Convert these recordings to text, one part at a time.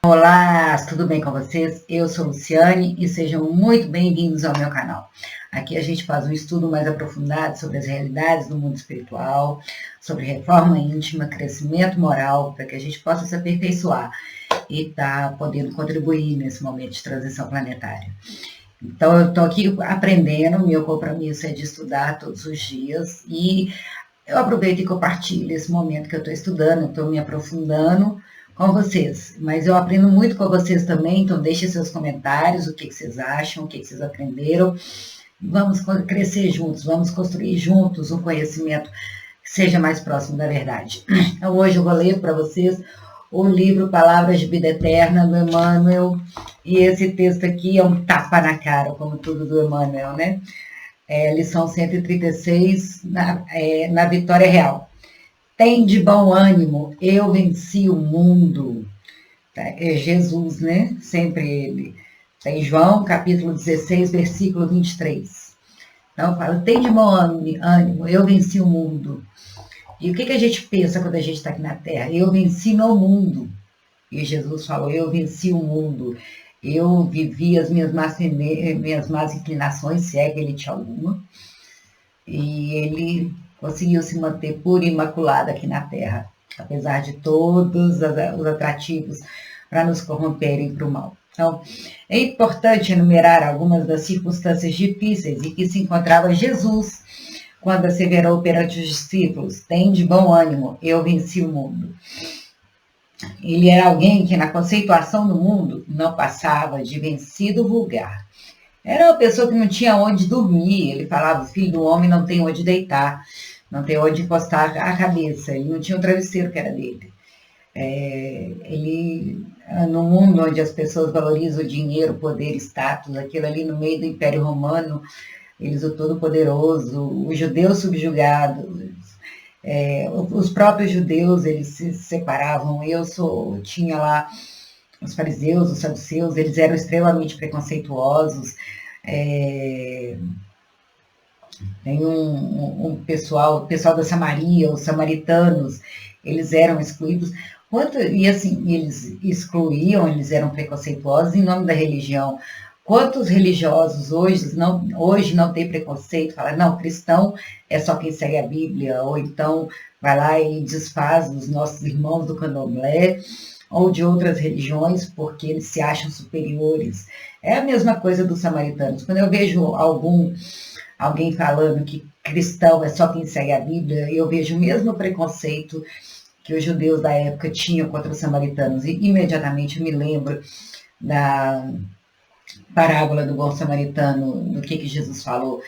Olá, tudo bem com vocês? Eu sou Luciane e sejam muito bem-vindos ao meu canal. Aqui a gente faz um estudo mais aprofundado sobre as realidades do mundo espiritual, sobre reforma íntima, crescimento moral, para que a gente possa se aperfeiçoar e estar podendo contribuir nesse momento de transição planetária. Então, eu estou aqui aprendendo, meu compromisso é de estudar todos os dias e eu aproveito e compartilho esse momento que eu estou estudando, estou me aprofundando com vocês, mas eu aprendo muito com vocês também, então deixem seus comentários, o que vocês acham, o que vocês aprenderam. Vamos crescer juntos, vamos construir juntos um conhecimento que seja mais próximo da verdade. Então, hoje eu vou ler para vocês o livro Palavras de Vida Eterna, do Emmanuel, e esse texto aqui é um tapa na cara, como tudo do Emmanuel, né? Lição 136, na Vitória Real. Tem de bom ânimo, eu venci o mundo. É Jesus, né? Sempre ele. Tem João, capítulo 16, versículo 23. Então, fala, tem de bom ânimo, eu venci o mundo. E o que a gente pensa quando a gente está aqui na Terra? Eu venci no mundo. E Jesus falou, eu venci o mundo. Eu vivi as minhas más inclinações, se é que ele tinha alguma. E ele conseguiu se manter puro e imaculado aqui na Terra, apesar de todos os atrativos para nos corromperem para o mal. Então, é importante enumerar algumas das circunstâncias difíceis em que se encontrava Jesus quando asseverou perante os discípulos, tem de bom ânimo, eu venci o mundo. Ele era alguém que na conceituação do mundo não passava de vencido vulgar. Era uma pessoa que não tinha onde dormir. Ele falava, o filho do homem não tem onde deitar, não tem onde encostar a cabeça. Ele não tinha um travesseiro que era dele. No mundo onde as pessoas valorizam o dinheiro, o poder, status, aquilo ali no meio do Império Romano, eles o Todo-Poderoso, os judeus subjugados, os próprios judeus, eles se separavam. Tinha lá os fariseus, os saduceus, eles eram extremamente preconceituosos. Tem um pessoal, o pessoal da Samaria, os samaritanos, eles eram excluídos. Eles excluíam, eles eram preconceituosos em nome da religião. Quantos religiosos hoje não têm preconceito, falam, não, cristão é só quem segue a Bíblia, ou então vai lá e desfaz os nossos irmãos do candomblé, ou de outras religiões, porque eles se acham superiores. É a mesma coisa dos samaritanos. Quando eu vejo alguém falando que cristão é só quem segue a Bíblia, eu vejo o mesmo preconceito que os judeus da época tinham contra os samaritanos. E imediatamente eu me lembro da parábola do bom samaritano, do que Jesus falou.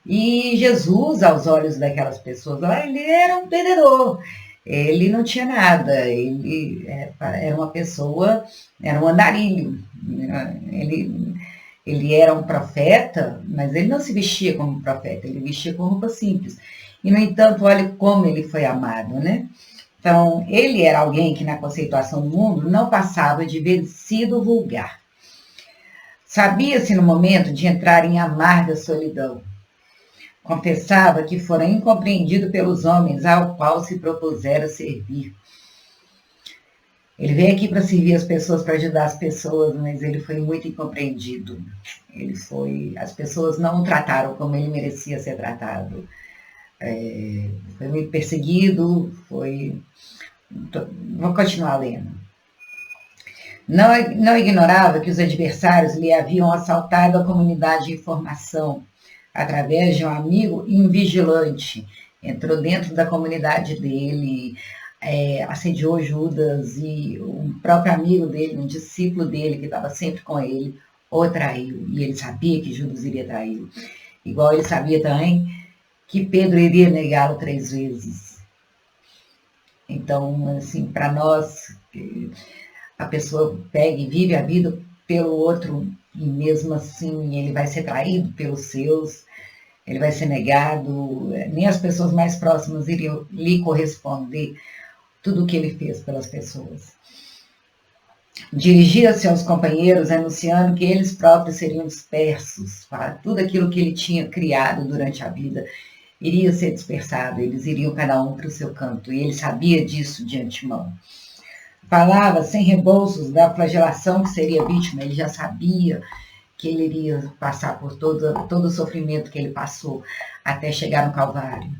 E Jesus, aos olhos daquelas pessoas lá, ele era um perdedor. Ele não tinha nada, ele era uma pessoa, era um andarilho. Ele era um profeta, mas ele não se vestia como profeta, ele vestia com roupa simples. E, no entanto, olha como ele foi amado, né? Então, ele era alguém que, na conceituação do mundo, não passava de vencido vulgar. Sabia-se no momento de entrar em amarga solidão. Confessava que fora incompreendido pelos homens ao qual se propusera servir. Ele veio aqui para servir as pessoas, para ajudar as pessoas, mas ele foi muito incompreendido. As pessoas não o trataram como ele merecia ser tratado. Foi muito perseguido, Vou continuar lendo. Não ignorava que os adversários lhe haviam assaltado a comunidade de informação através de um amigo invigilante. Entrou dentro da comunidade dele, assediou Judas e um próprio amigo dele, um discípulo dele que estava sempre com ele, o traiu. E ele sabia que Judas iria traí-lo. Igual ele sabia também que Pedro iria negá-lo 3 vezes. Então, assim, para nós, a pessoa pega e vive a vida pelo outro, e mesmo assim ele vai ser traído pelos seus, ele vai ser negado, nem as pessoas mais próximas iriam lhe corresponder tudo o que ele fez pelas pessoas. Dirigia-se aos companheiros anunciando que eles próprios seriam dispersos, tudo aquilo que ele tinha criado durante a vida iria ser dispersado, eles iriam cada um para o seu canto, e ele sabia disso de antemão. falava sem rebolsos da flagelação que seria vítima, ele já sabia que ele iria passar por todo o sofrimento que ele passou até chegar no Calvário.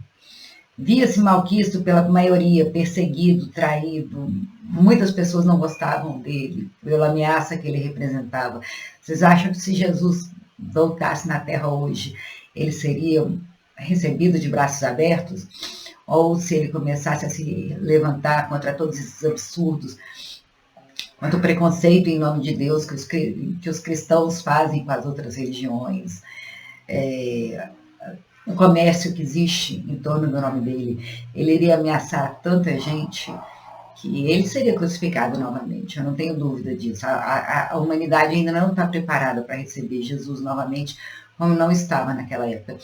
Via-se malquisto pela maioria, perseguido, traído. Muitas pessoas não gostavam dele, pela ameaça que ele representava. Vocês acham que se Jesus voltasse na Terra hoje, ele seria recebido de braços abertos? Ou se ele começasse a se levantar contra todos esses absurdos, contra o preconceito em nome de Deus que os cristãos fazem com as outras religiões, o comércio que existe em torno do nome dele, ele iria ameaçar tanta gente que ele seria crucificado novamente, eu não tenho dúvida disso. A humanidade ainda não está preparada para receber Jesus novamente, como não estava naquela época.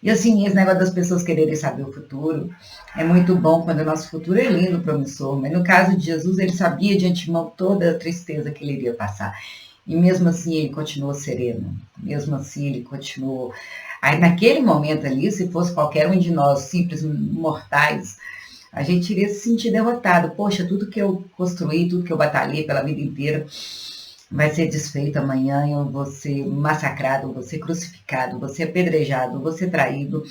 E assim, esse negócio das pessoas quererem saber o futuro, é muito bom quando o nosso futuro é lindo, promissor, mas no caso de Jesus, ele sabia de antemão toda a tristeza que ele iria passar. E mesmo assim, ele continuou sereno, mesmo assim, ele continuou. Aí, naquele momento ali, se fosse qualquer um de nós, simples mortais, a gente iria se sentir derrotado. Poxa, tudo que eu construí, tudo que eu batalhei pela vida inteira, vai ser desfeito amanhã, eu vou ser massacrado, vou ser crucificado, vou ser apedrejado, vou ser traído,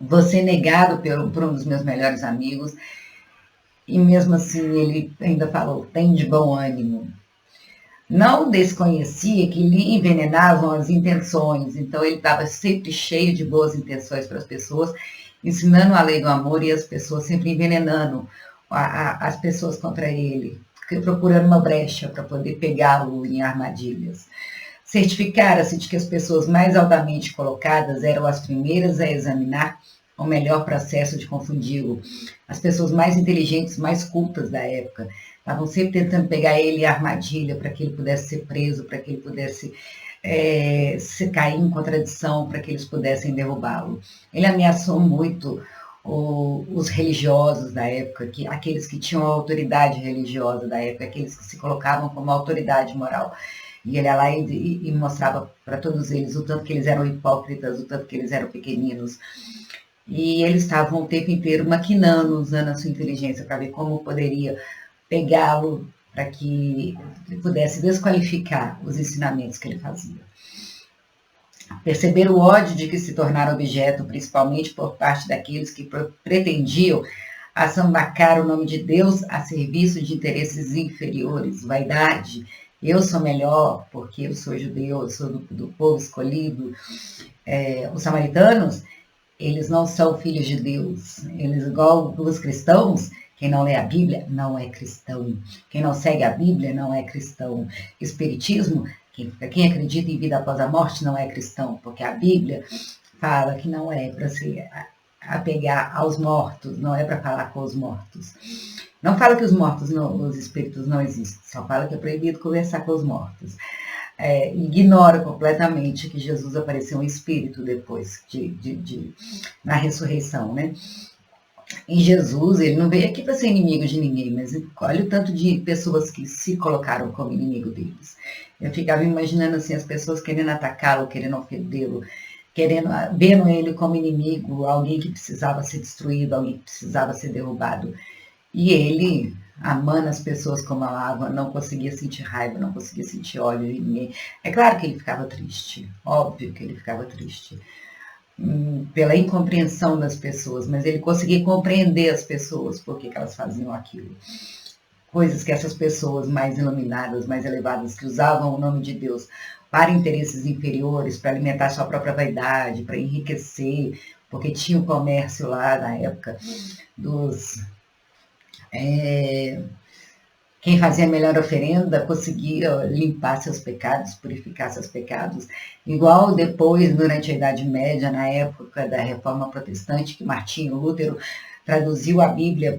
vou ser negado por um dos meus melhores amigos. E mesmo assim ele ainda falou, tem de bom ânimo. Não desconhecia que lhe envenenavam as intenções, então ele estava sempre cheio de boas intenções para as pessoas, ensinando a lei do amor e as pessoas sempre envenenando as pessoas contra ele, procurando uma brecha para poder pegá-lo em armadilhas. Certificara-se de que as pessoas mais altamente colocadas eram as primeiras a examinar o melhor processo de confundi-lo. As pessoas mais inteligentes, mais cultas da época, estavam sempre tentando pegar ele em armadilha para que ele pudesse ser preso, para que ele pudesse se cair em contradição, para que eles pudessem derrubá-lo. Ele ameaçou muito os religiosos da época, aqueles que tinham a autoridade religiosa da época, aqueles que se colocavam como autoridade moral. E ele ia lá e mostrava para todos eles o tanto que eles eram hipócritas, o tanto que eles eram pequeninos. E eles estavam o tempo inteiro maquinando, usando a sua inteligência para ver como poderia pegá-lo para que ele pudesse desqualificar os ensinamentos que ele fazia. Perceber o ódio de que se tornaram objeto, principalmente por parte daqueles que pretendiam assambarcar o nome de Deus a serviço de interesses inferiores, vaidade. Eu sou melhor porque eu sou judeu, eu sou do povo escolhido. Os samaritanos, eles não são filhos de Deus. Eles, igual os cristãos, quem não lê a Bíblia não é cristão. Quem não segue a Bíblia não é cristão. Espiritismo, quem acredita em vida após a morte não é cristão, porque a Bíblia fala que não é para se apegar aos mortos, não é para falar com os mortos. Não fala que os espíritos não existem, só fala que é proibido conversar com os mortos. Ignora completamente que Jesus apareceu em espírito depois, na ressurreição, né? E Jesus, ele não veio aqui para ser inimigo de ninguém, mas olha o tanto de pessoas que se colocaram como inimigo deles. Eu ficava imaginando assim, as pessoas querendo atacá-lo, querendo ofendê-lo, vendo ele como inimigo, alguém que precisava ser destruído, alguém que precisava ser derrubado. E ele, amando as pessoas como amava, não conseguia sentir raiva, não conseguia sentir ódio de ninguém. É claro que ele ficava triste, óbvio que ele ficava triste, pela incompreensão das pessoas, mas ele conseguia compreender as pessoas, por que elas faziam aquilo. Coisas que essas pessoas mais iluminadas, mais elevadas, que usavam o nome de Deus para interesses inferiores, para alimentar sua própria vaidade, para enriquecer, porque tinha o comércio lá na época dos... Quem fazia a melhor oferenda conseguia limpar seus pecados, purificar seus pecados. Igual depois, durante a Idade Média, na época da Reforma Protestante, que Martinho Lutero traduziu a Bíblia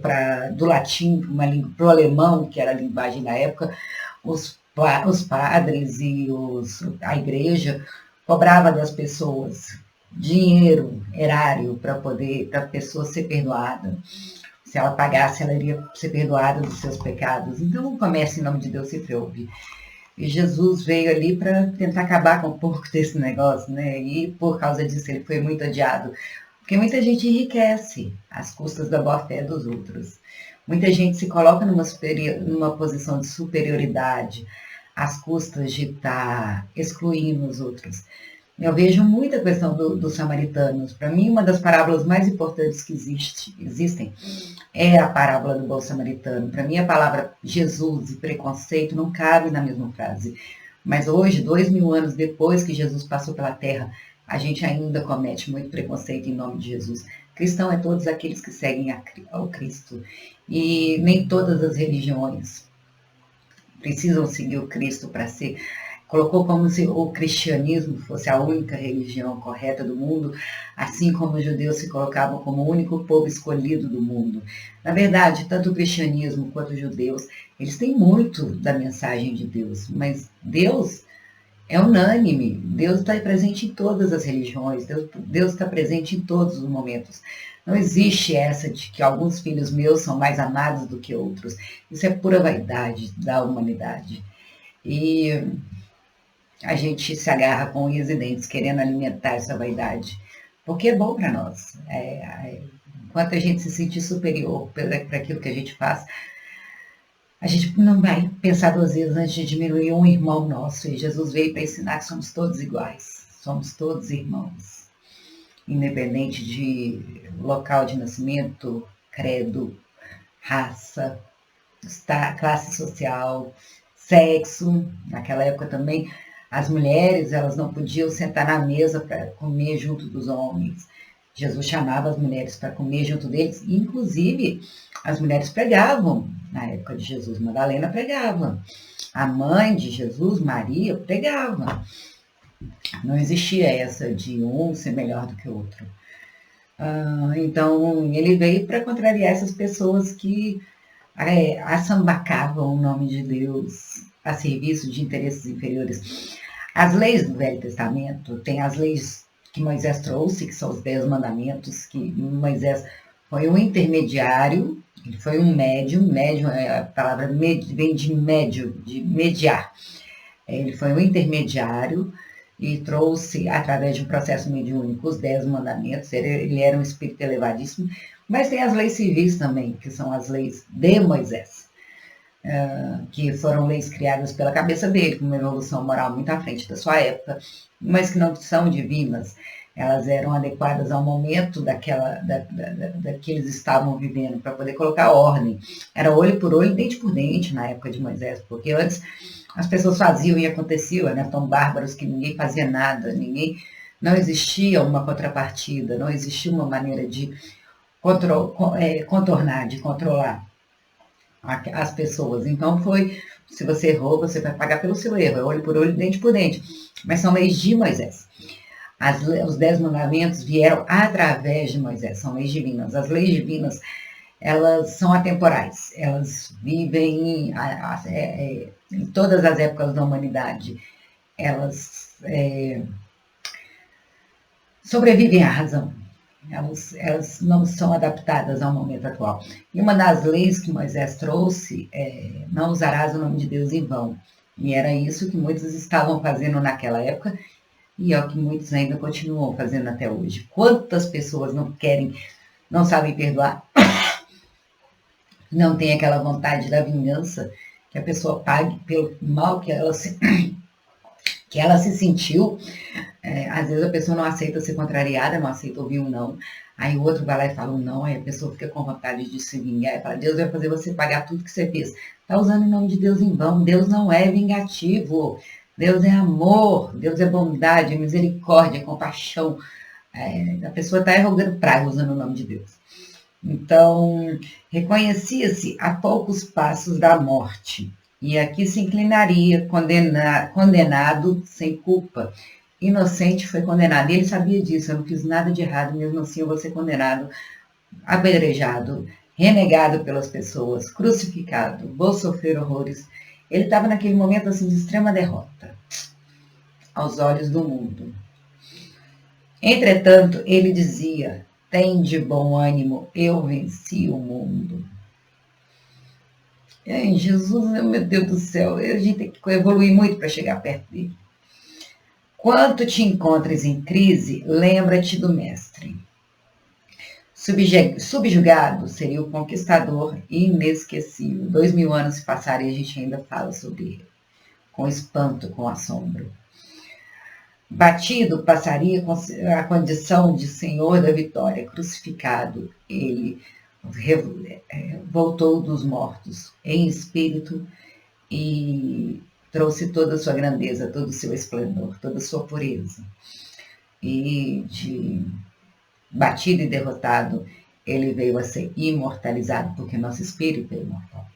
do latim para o alemão, que era a linguagem da época, os padres e a igreja cobrava das pessoas dinheiro, erário, para a pessoa ser perdoada. Se ela pagasse, ela iria ser perdoada dos seus pecados. Então, o comércio em nome de Deus sempre houve. E Jesus veio ali para tentar acabar com um pouco desse negócio, né? E por causa disso ele foi muito odiado. Porque muita gente enriquece às custas da boa-fé dos outros. Muita gente se coloca numa posição de superioridade, às custas de estar excluindo os outros. Eu vejo muita questão dos samaritanos. Para mim, uma das parábolas mais importantes que existem é a parábola do bom samaritano. Para mim, a palavra Jesus e preconceito não cabe na mesma frase. Mas hoje, 2000 anos depois que Jesus passou pela terra, a gente ainda comete muito preconceito em nome de Jesus. Cristão é todos aqueles que seguem ao Cristo. E nem todas as religiões precisam seguir o Cristo para ser. Colocou como se o cristianismo fosse a única religião correta do mundo, assim como os judeus se colocavam como o único povo escolhido do mundo. Na verdade, tanto o cristianismo quanto os judeus, eles têm muito da mensagem de Deus, mas Deus é unânime, Deus está presente em todas as religiões, Deus está presente em todos os momentos. Não existe essa de que alguns filhos meus são mais amados do que outros. Isso é pura vaidade da humanidade. E a gente se agarra com unhas e dentes, querendo alimentar essa vaidade, porque é bom para nós. Enquanto a gente se sentir superior para aquilo que a gente faz, a gente não vai pensar duas vezes antes de diminuir um irmão nosso. E Jesus veio para ensinar que somos todos iguais, somos todos irmãos, independente de local de nascimento, credo, raça, classe social, sexo. Naquela época também, as mulheres, elas não podiam sentar na mesa para comer junto dos homens. Jesus chamava as mulheres para comer junto deles, e, inclusive, as mulheres pregavam. Na época de Jesus, Madalena pregava. A mãe de Jesus, Maria, pregava. Não existia essa de um ser melhor do que o outro. Então, ele veio para contrariar essas pessoas que assambacavam o nome de Deus a serviço de interesses inferiores. As leis do Velho Testamento, tem as leis que Moisés trouxe, que são os 10 mandamentos, que Moisés foi um intermediário, ele foi um médium, a palavra vem de médio, de mediar. Ele foi um intermediário e trouxe, através de um processo mediúnico, os 10 mandamentos. Ele era um espírito elevadíssimo, mas tem as leis civis também, que são as leis de Moisés, que foram leis criadas pela cabeça dele, com uma evolução moral muito à frente da sua época, mas que não são divinas. Elas eram adequadas ao momento da que eles estavam vivendo, para poder colocar ordem. Era olho por olho, dente por dente, na época de Moisés, porque antes as pessoas faziam e acontecia, né? Tão bárbaros que ninguém fazia nada, não existia uma contrapartida, não existia uma maneira de contornar, de controlar as pessoas. Então se você errou, você vai pagar pelo seu erro, é olho por olho, dente por dente. Mas são leis de Moisés. Os 10 mandamentos vieram através de Moisés, são leis divinas. As leis divinas, elas são atemporais, elas vivem em todas as épocas da humanidade. Elas sobrevivem à razão. Elas não são adaptadas ao momento atual. E uma das leis que Moisés trouxe é: não usarás o nome de Deus em vão. E era isso que muitos estavam fazendo naquela época, e é o que muitos ainda continuam fazendo até hoje. Quantas pessoas não sabem perdoar, não tem aquela vontade da vingança, que a pessoa pague pelo mal que ela se sentiu. Às vezes a pessoa não aceita ser contrariada, não aceita ouvir um não. Aí o outro vai lá e fala um não, aí a pessoa fica com vontade de se vingar e fala: Deus vai fazer você pagar tudo que você fez. Está usando o nome de Deus em vão. Deus não é vingativo. Deus é amor, Deus é bondade, é misericórdia, é compaixão. A pessoa está arrogando praga usando o nome de Deus. Então, reconhecia-se a poucos passos da morte. E aqui se inclinaria, condenado sem culpa. Inocente foi condenado. E ele sabia disso: eu não fiz nada de errado, mesmo assim eu vou ser condenado, apedrejado, renegado pelas pessoas, crucificado, vou sofrer horrores. Ele estava naquele momento assim de extrema derrota, aos olhos do mundo. Entretanto, ele dizia: tem de bom ânimo, eu venci o mundo. Jesus, meu Deus do céu, a gente tem que evoluir muito para chegar perto dele. Quando te encontres em crise, lembra-te do Mestre. Subjugado seria o conquistador inesquecível. 2000 anos se passaram e a gente ainda fala sobre ele, com espanto, com assombro. Batido passaria a condição de Senhor da vitória. Crucificado, ele voltou dos mortos em espírito e trouxe toda a sua grandeza, todo o seu esplendor, toda a sua pureza. E batido e derrotado, ele veio a ser imortalizado, porque nosso espírito é imortal.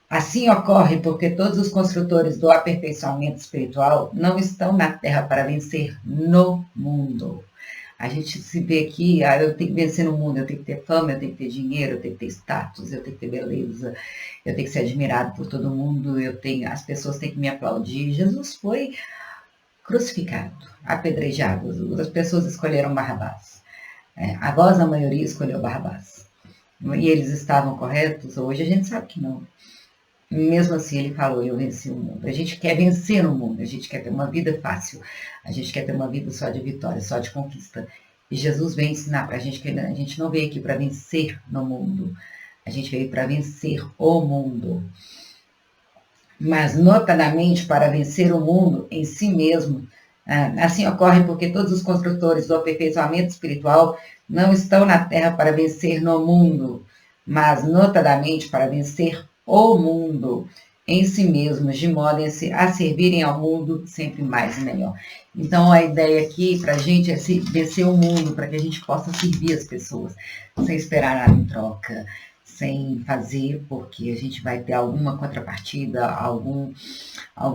Assim ocorre porque todos os construtores do aperfeiçoamento espiritual não estão na Terra para vencer no mundo. A gente se vê aqui, eu tenho que vencer no mundo, eu tenho que ter fama, eu tenho que ter dinheiro, eu tenho que ter status, eu tenho que ter beleza, eu tenho que ser admirado por todo mundo, as pessoas têm que me aplaudir. Jesus foi crucificado, apedrejado, as pessoas escolheram Barrabás. A voz da maioria escolheu Barrabás. E eles estavam corretos? Hoje a gente sabe que não. Mesmo assim, ele falou, eu venci o mundo. A gente quer vencer no mundo, a gente quer ter uma vida fácil, a gente quer ter uma vida só de vitória, só de conquista. E Jesus vem ensinar para a gente que a gente não veio aqui para vencer no mundo, a gente veio para vencer o mundo. Mas, notadamente, para vencer o mundo em si mesmo. Assim ocorre porque todos os construtores do aperfeiçoamento espiritual não estão na Terra para vencer no mundo, mas, notadamente, para vencer o mundo em si mesmos, de modo a servirem ao mundo sempre mais e melhor. Então, a ideia aqui para a gente é vencer o mundo, para que a gente possa servir as pessoas, sem esperar nada em troca, sem fazer porque a gente vai ter alguma contrapartida, algum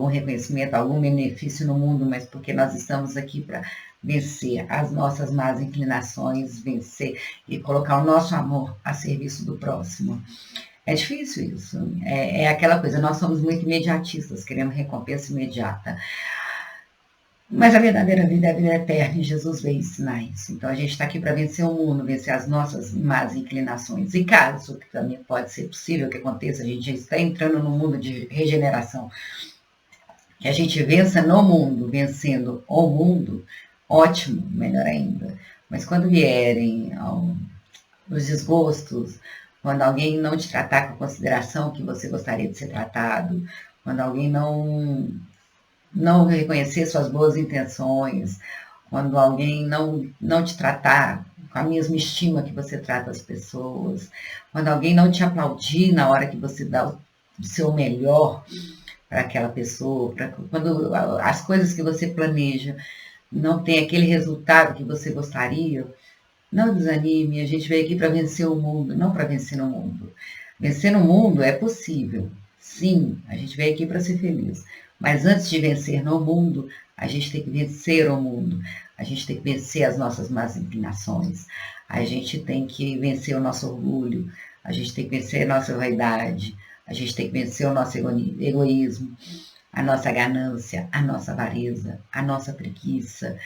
reconhecimento, algum benefício no mundo, mas porque nós estamos aqui para vencer as nossas más inclinações, vencer e colocar o nosso amor a serviço do próximo. É difícil isso, é aquela coisa, nós somos muito imediatistas, queremos recompensa imediata. Mas a verdadeira vida é a vida eterna e Jesus veio ensinar isso. Então a gente está aqui para vencer o mundo, vencer as nossas más inclinações. E caso, que também pode ser possível que aconteça, a gente já está entrando no mundo de regeneração, que a gente vença no mundo, vencendo o mundo, ótimo, melhor ainda. Mas quando vierem os desgostos, quando alguém não te tratar com a consideração que você gostaria de ser tratado, quando alguém não reconhecer suas boas intenções, quando alguém não te tratar com a mesma estima que você trata as pessoas, quando alguém não te aplaudir na hora que você dá o seu melhor para aquela pessoa, quando as coisas que você planeja não tem aquele resultado que você gostaria, não desanime, a gente veio aqui para vencer o mundo, não para vencer no mundo. Vencer no mundo é possível, sim, a gente veio aqui para ser feliz. Mas antes de vencer no mundo, a gente tem que vencer o mundo. A gente tem que vencer as nossas más inclinações. A gente tem que vencer o nosso orgulho. A gente tem que vencer a nossa vaidade. A gente tem que vencer o nosso egoísmo, a nossa ganância, a nossa avareza, a nossa preguiça,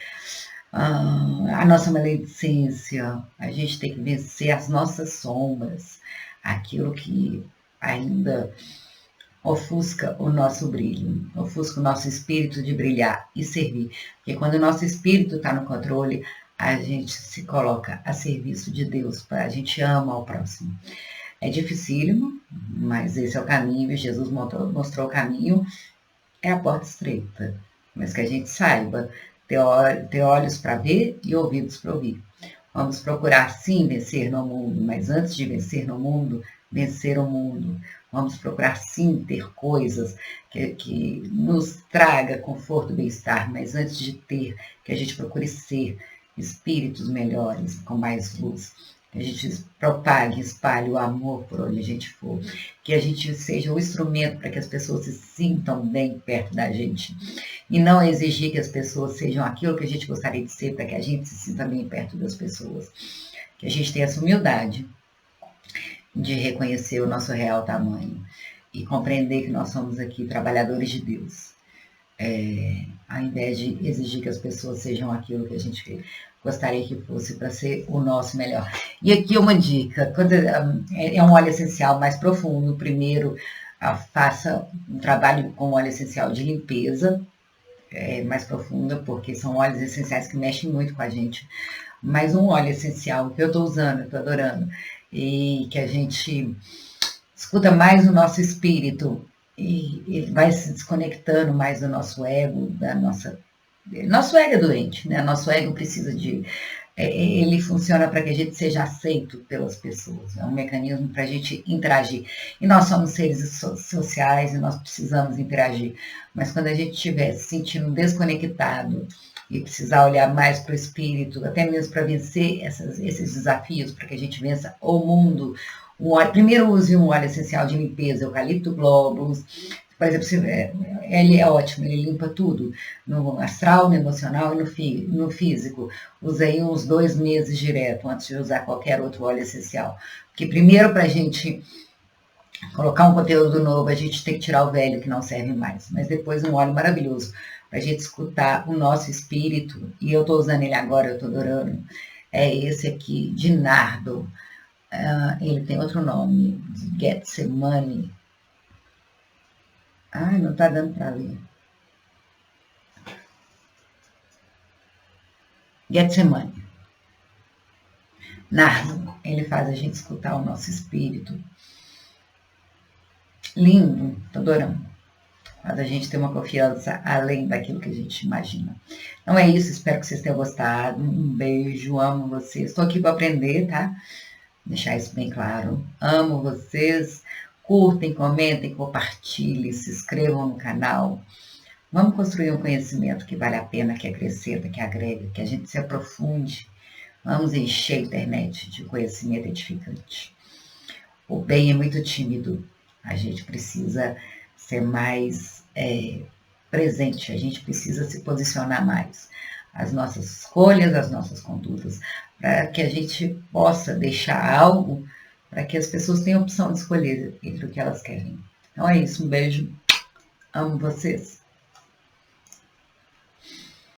a nossa maledicência. A gente tem que vencer as nossas sombras, aquilo que ainda ofusca o nosso brilho, ofusca o nosso espírito de brilhar e servir. Porque quando o nosso espírito está no controle, a gente se coloca a serviço de Deus, a gente ama ao próximo. É dificílimo, mas esse é o caminho, e Jesus mostrou o caminho, é a porta estreita. Mas que a gente saiba ter olhos para ver e ouvidos para ouvir. Vamos procurar sim vencer no mundo, mas antes de vencer no mundo, vencer o mundo. Vamos procurar sim ter coisas que nos traga conforto e bem-estar, mas antes de ter, que a gente procure ser espíritos melhores, com mais luz. Que a gente propague, espalhe o amor por onde a gente for. Que a gente seja o instrumento para que as pessoas se sintam bem perto da gente. E não exigir que as pessoas sejam aquilo que a gente gostaria de ser para que a gente se sinta bem perto das pessoas. Que a gente tenha essa humildade de reconhecer o nosso real tamanho e compreender que nós somos aqui trabalhadores de Deus, ao invés de exigir que as pessoas sejam aquilo que a gente gostaria que fosse para ser o nosso melhor. E aqui uma dica, quando é um óleo essencial mais profundo, primeiro faça um trabalho com óleo essencial de limpeza, mais profunda, porque são óleos essenciais que mexem muito com a gente. mais um óleo essencial que eu estou usando, eu estou adorando, e que a gente escuta mais o nosso espírito e vai se desconectando mais do nosso ego, da nossa... Nosso ego é doente, né? Nosso ego precisa de... Ele funciona para que a gente seja aceito pelas pessoas, é um mecanismo para a gente interagir. E nós somos seres sociais e nós precisamos interagir. Mas quando a gente estiver se sentindo desconectado e precisar olhar mais para o espírito, até mesmo para vencer esses desafios, para que a gente vença o mundo, primeiro use um óleo essencial de limpeza, eucalipto globulus. Por exemplo, ele é ótimo, ele limpa tudo, no astral, no emocional e no físico. Usei uns 2 meses direto, antes de usar qualquer outro óleo essencial. Porque primeiro, para a gente colocar um conteúdo novo, a gente tem que tirar o velho, que não serve mais. Mas depois um óleo maravilhoso, para a gente escutar o nosso espírito. E eu estou usando ele agora, eu estou adorando. É esse aqui, de nardo. Ele tem outro nome, Getsemane. Ai, não está dando para ler. Getsemane. Nardo, ele faz a gente escutar o nosso espírito. Lindo, tô adorando. Faz a gente ter uma confiança além daquilo que a gente imagina. Então é isso, espero que vocês tenham gostado. Um beijo, amo vocês. Estou aqui para aprender, tá? Deixar isso bem claro. Amo vocês. Curtem, comentem, compartilhem, se inscrevam no canal. Vamos construir um conhecimento que vale a pena, que acrescenta, que agrega, que a gente se aprofunde. Vamos encher a internet de conhecimento edificante. O bem é muito tímido. A gente precisa ser mais presente, a gente precisa se posicionar mais. As nossas escolhas, as nossas condutas, para que a gente possa deixar algo para que as pessoas tenham a opção de escolher entre o que elas querem. Então é isso, um beijo, amo vocês.